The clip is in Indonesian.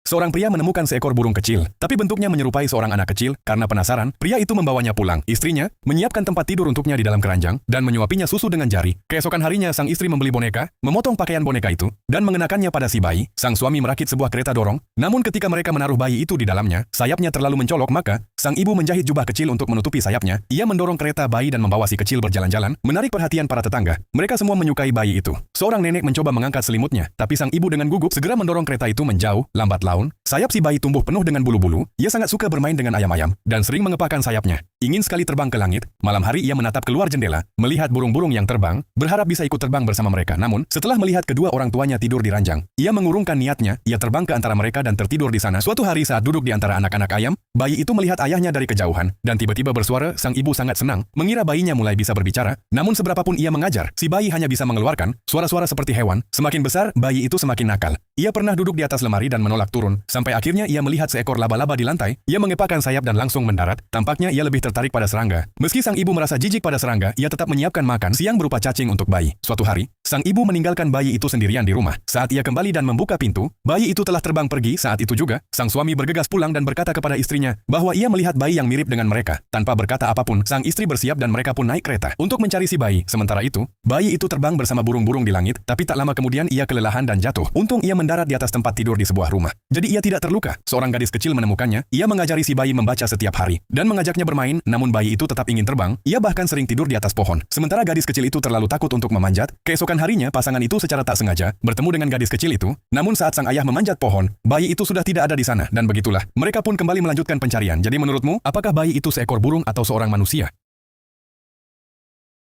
seorang pria menemukan seekor burung kecil, tapi bentuknya menyerupai seorang anak kecil. Karena penasaran, pria itu membawanya pulang. Istrinya menyiapkan tempat tidur untuknya di dalam keranjang dan menyuapinya susu dengan jari. Keesokan harinya, sang istri membeli boneka, memotong pakaian boneka itu, dan mengenakannya pada si bayi. Sang suami merakit sebuah kereta dorong, namun ketika mereka menaruh bayi itu di dalamnya, sayapnya terlalu mencolok, maka sang ibu menjahit jubah kecil untuk menutupi sayapnya. Ia mendorong kereta bayi dan membawa si kecil berjalan-jalan, menarik perhatian para tetangga. Mereka semua menyukai bayi itu. Seorang nenek mencoba mengangkat selimutnya, tapi sang ibu dengan gugup segera mendorong kereta itu menjauh. Lambat laun, sayap si bayi tumbuh penuh dengan bulu-bulu. Ia sangat suka bermain dengan ayam-ayam dan sering mengepakkan sayapnya. Ingin sekali terbang ke langit. Malam hari ia menatap keluar jendela, melihat burung-burung yang terbang, berharap bisa ikut terbang bersama mereka. Namun, setelah melihat kedua orang tuanya tidur di ranjang, ia mengurungkan niatnya. Ia terbang ke antara mereka dan tertidur di sana. Suatu hari saat duduk di antara anak-anak ayam, bayi itu melihat ayahnya dari kejauhan dan tiba-tiba bersuara. Sang ibu sangat senang, mengira bayinya mulai bisa berbicara. Namun seberapapun ia mengajar, si bayi hanya bisa mengeluarkan suara-suara seperti hewan. Semakin besar, bayi itu semakin nakal. Ia pernah duduk di atas lemari dan menolak turun, sampai akhirnya ia melihat seekor laba-laba di lantai. Ia mengepakkan sayap dan langsung mendarat. Tampaknya ia lebih tertarik pada serangga. Meski sang ibu merasa jijik pada serangga, ia tetap menyiapkan makan siang berupa cacing untuk bayi. Suatu hari, sang ibu meninggalkan bayi itu sendirian di rumah. Saat ia kembali dan membuka pintu, bayi itu telah terbang pergi. Saat itu juga, sang suami bergegas pulang dan berkata kepada istrinya bahwa ia melihat bayi yang mirip dengan mereka. Tanpa berkata apapun, sang istri bersiap dan mereka pun naik kereta untuk mencari si bayi. Sementara itu, bayi itu terbang bersama burung-burung di langit, tapi tak lama kemudian ia kelelahan dan jatuh. Untung ia mendarat di atas tempat tidur di sebuah rumah. Jadi ia tidak terluka. Seorang gadis kecil menemukannya. Ia mengajari si bayi membaca setiap hari dan mengajaknya bermain, namun bayi itu tetap ingin terbang. Ia bahkan sering tidur di atas pohon. Sementara gadis kecil itu terlalu takut untuk memanjat. Keesokan harinya, pasangan itu secara tak sengaja bertemu dengan gadis kecil itu. Namun saat sang ayah memanjat pohon, bayi itu sudah tidak ada di sana dan begitulah mereka pun kembali melanjutkan pencarian. Jadi menurutmu, apakah bayi itu seekor burung atau seorang manusia?